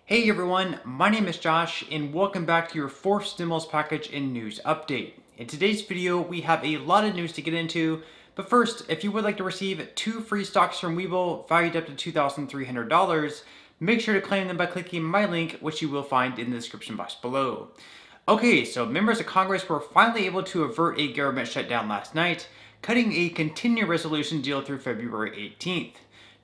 Hey everyone, my name is Josh and welcome back to your fourth stimulus package and news update. In today's video, we have a lot of news to get into, but first, if you would like to receive 2 free stocks from Webull valued up to $2,300, make sure to claim them by clicking my link, which you will find in the description box below. Okay, so members of Congress were finally able to avert a government shutdown last night, cutting a continuing resolution deal through February 18th.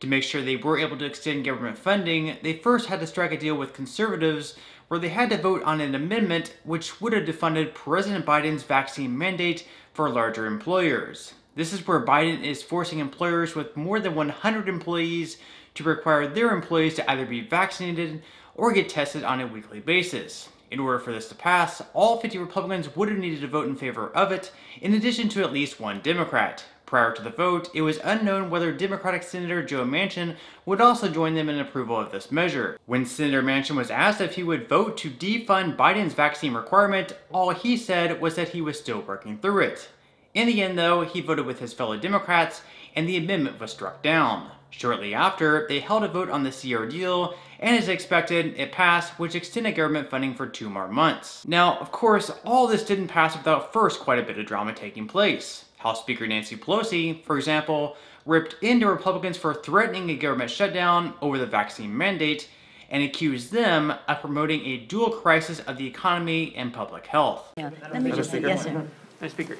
To make sure they were able to extend government funding, they first had to strike a deal with conservatives where they had to vote on an amendment which would have defunded President Biden's vaccine mandate for larger employers. This is where Biden is forcing employers with more than 100 employees to require their employees to either be vaccinated or get tested on a weekly basis. In order for this to pass, all 50 Republicans would have needed to vote in favor of it, in addition to at least one Democrat. Prior to the vote, it was unknown whether Democratic Senator Joe Manchin would also join them in approval of this measure. When Senator Manchin was asked if he would vote to defund Biden's vaccine requirement, all he said was that he was still working through it. In the end, though, he voted with his fellow Democrats, and the amendment was struck down. Shortly after, they held a vote on the CR deal, and as expected, it passed, which extended government funding for 2 more months. Now, of course, all this didn't pass without first quite a bit of drama taking place. House Speaker Nancy Pelosi, for example, ripped into Republicans for threatening a government shutdown over the vaccine mandate and accused them of promoting a dual crisis of the economy and public health. Yeah. Let me just say, yes, sir. Mr. Speaker,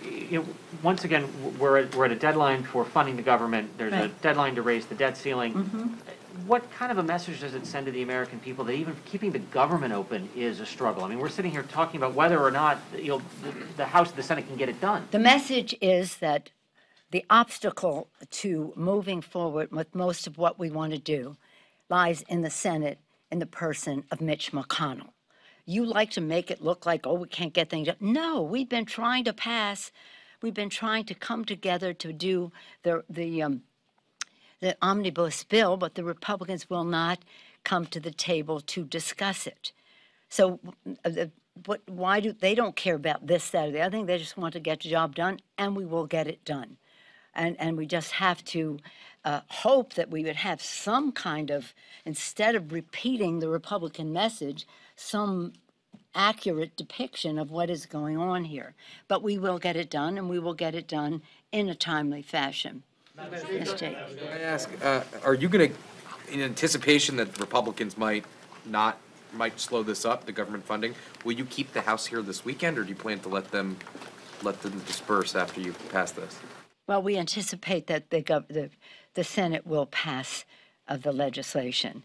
once again, we're at a deadline for funding the government. There's a deadline to raise the debt ceiling. What kind of a message does it send to the American people that even keeping the government open is a struggle? I mean, we're sitting here talking about whether or not the House and the Senate can get it done. The message is that the obstacle to moving forward with most of what we want to do lies in the Senate in the person of Mitch McConnell. You like to make it look like, oh, we can't get things done. No, we've been trying to pass. We've been trying to come together to do the omnibus bill, but the Republicans will not come to the table to discuss it. So why do they don't care about this, that, or the other thing? They just want to get the job done, and we will get it done. And we just have to hope that we would have some kind of, instead of repeating the Republican message, some accurate depiction of what is going on here. But we will get it done, and we will get it done in a timely fashion. Ms. Jake. Can I ask, are you going to, in anticipation that the Republicans might slow this up, the government funding, will you keep the House here this weekend, or do you plan to let them disperse after you pass this? Well, we anticipate that the Senate will pass the legislation.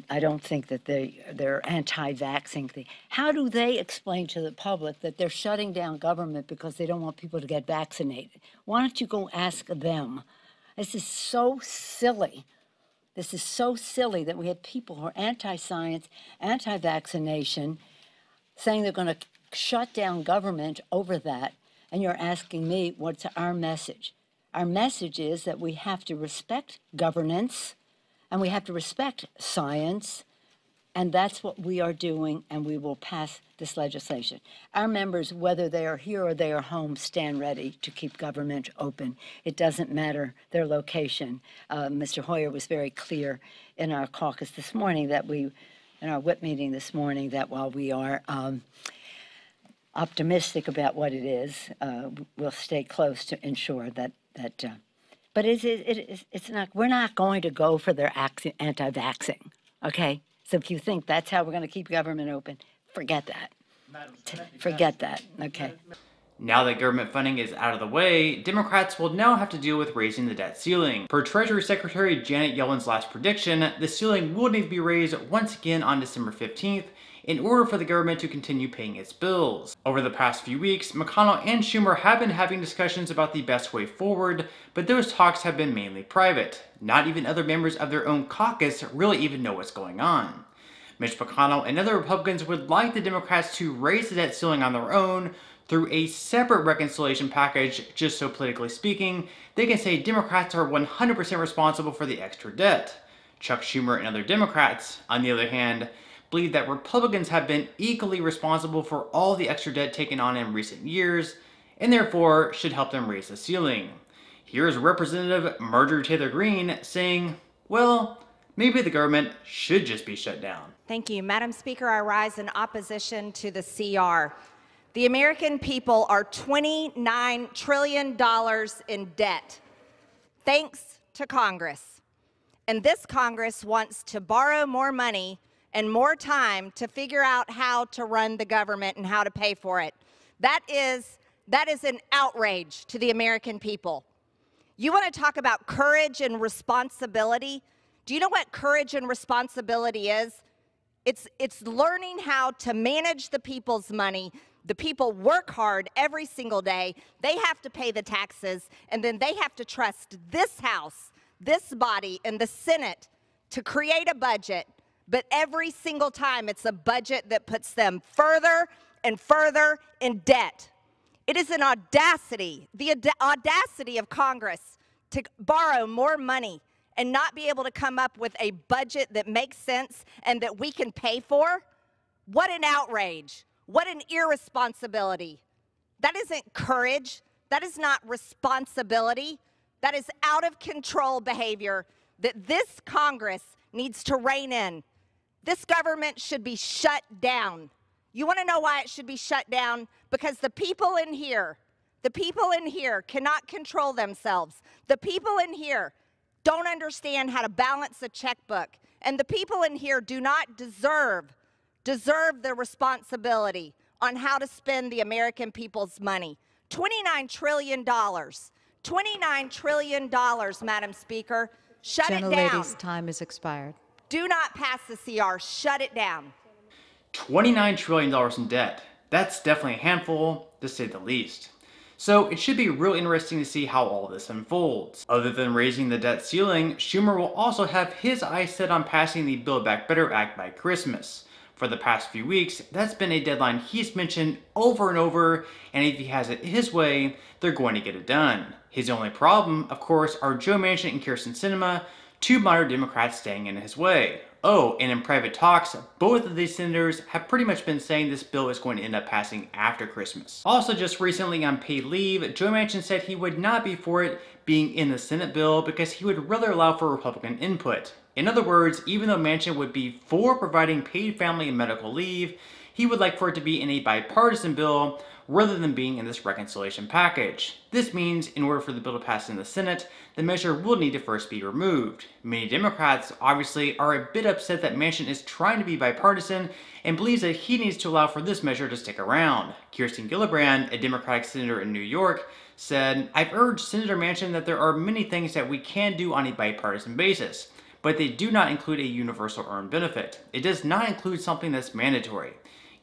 I don't think that they're anti-vaxxing thing. How do they explain to the public that they're shutting down government because they don't want people to get vaccinated? Why don't you go ask them? This is so silly. This is so silly that we have people who are anti-science, anti-vaccination, saying they're going to shut down government over that, and you're asking me what's our message. Our message is that we have to respect governance, and we have to respect science, and that's what we are doing, and we will pass this legislation. Our members, whether they are here or they are home, stand ready to keep government open. It doesn't matter their location. Mr. Hoyer was very clear in our caucus this morning that in our whip meeting this morning, that while we are optimistic about what it is, we'll stay close to ensure that but it's not. We're not going to go for their anti-vaxxing, okay? So if you think that's how we're going to keep government open, forget that. Forget that, okay? Now that government funding is out of the way, Democrats will now have to deal with raising the debt ceiling. Per Treasury Secretary Janet Yellen's last prediction, the ceiling will need to be raised once again on December 15th in order for the government to continue paying its bills. Over the past few weeks, McConnell and Schumer have been having discussions about the best way forward, but those talks have been mainly private. Not even other members of their own caucus really even know what's going on. Mitch McConnell and other Republicans would like the Democrats to raise the debt ceiling on their own through a separate reconciliation package, just so politically speaking, they can say Democrats are 100% responsible for the extra debt. Chuck Schumer and other Democrats, on the other hand, believe that Republicans have been equally responsible for all the extra debt taken on in recent years, and therefore should help them raise the ceiling. Here's Representative Marjorie Taylor Greene saying, well, maybe the government should just be shut down. Thank you. Madam Speaker, I rise in opposition to the CR. The American people are $29 trillion in debt, thanks to Congress. And this Congress wants to borrow more money and more time to figure out how to run the government and how to pay for it. That is an outrage to the American people. You want to talk about courage and responsibility? Do you know what courage and responsibility is? It's learning how to manage the people's money. The people work hard every single day. They have to pay the taxes, and then they have to trust this House, this body, and the Senate to create a budget. But every single time, it's a budget that puts them further and further in debt. It is an audacity, the audacity of Congress to borrow more money and not be able to come up with a budget that makes sense and that we can pay for. What an outrage. What an irresponsibility. That isn't courage. That is not responsibility. That is out of control behavior that this Congress needs to rein in. This government should be shut down. You want to know why it should be shut down? Because the people in here cannot control themselves. The people in here don't understand how to balance a checkbook. And the people in here do not deserve the responsibility on how to spend the American people's money. $29 trillion. $29 trillion, Madam Speaker. Shut it down. Gentlelady's time has expired. Do not pass the CR. Shut it down. $29 trillion in debt. That's definitely a handful, to say the least. So it should be real interesting to see how all this unfolds. Other than raising the debt ceiling, Schumer will also have his eyes set on passing the Build Back Better Act by Christmas. For the past few weeks, that's been a deadline he's mentioned over and over, and if he has it his way, they're going to get it done. His only problem, of course, are Joe Manchin and Kyrsten Sinema, two moderate Democrats staying in his way. Oh, and in private talks, both of these senators have pretty much been saying this bill is going to end up passing after Christmas. Also, just recently on paid leave, Joe Manchin said he would not be for it being in the Senate bill because he would rather allow for Republican input. In other words, even though Manchin would be for providing paid family and medical leave, he would like for it to be in a bipartisan bill rather than being in this reconciliation package. This means in order for the bill to pass in the Senate, the measure will need to first be removed. Many Democrats obviously are a bit upset that Manchin is trying to be bipartisan and believes that he needs to allow for this measure to stick around. Kirsten Gillibrand, a Democratic senator in New York, said, "I've urged Senator Manchin that there are many things that we can do on a bipartisan basis, but they do not include a universal earned benefit. It does not include something that's mandatory."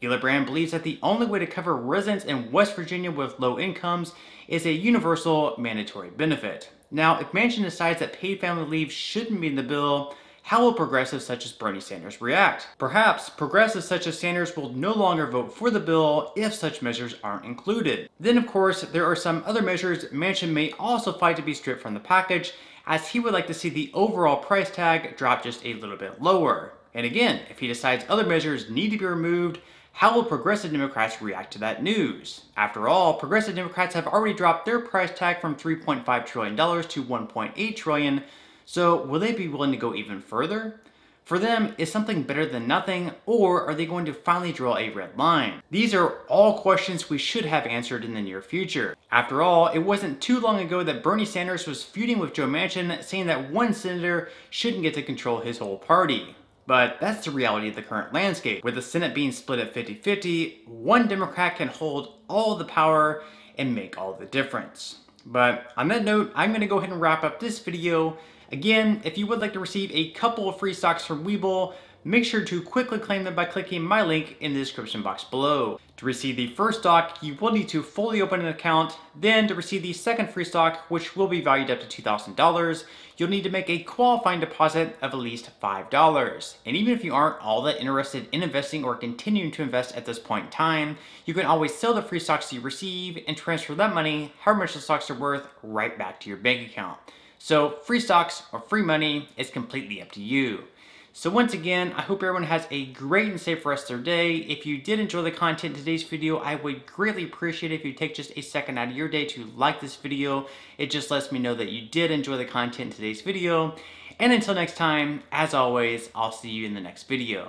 Gillibrand believes that the only way to cover residents in West Virginia with low incomes is a universal mandatory benefit. Now, if Manchin decides that paid family leave shouldn't be in the bill, how will progressives such as Bernie Sanders react? Perhaps progressives such as Sanders will no longer vote for the bill if such measures aren't included. Then, of course, there are some other measures Manchin may also fight to be stripped from the package, as he would like to see the overall price tag drop just a little bit lower. And again, if he decides other measures need to be removed, how will progressive Democrats react to that news? After all, progressive Democrats have already dropped their price tag from $3.5 trillion to $1.8 trillion, so will they be willing to go even further? For them, is something better than nothing, or are they going to finally draw a red line? These are all questions we should have answered in the near future. After all, it wasn't too long ago that Bernie Sanders was feuding with Joe Manchin, saying that one senator shouldn't get to control his whole party. But that's the reality of the current landscape. With the Senate being split at 50-50, one Democrat can hold all the power and make all the difference. But on that note, I'm going to go ahead and wrap up this video. Again, if you would like to receive a couple of free stocks from Webull, make sure to quickly claim them by clicking my link in the description box below. To receive the first stock, you will need to fully open an account. Then to receive the second free stock, which will be valued up to $2,000, you'll need to make a qualifying deposit of at least $5. And even if you aren't all that interested in investing or continuing to invest at this point in time, you can always sell the free stocks you receive and transfer that money, however much the stocks are worth, right back to your bank account. So free stocks or free money is completely up to you. So once again, I hope everyone has a great and safe rest of their day. If you did enjoy the content in today's video, I would greatly appreciate it if you take just a second out of your day to like this video. It just lets me know that you did enjoy the content in today's video. And until next time, as always, I'll see you in the next video.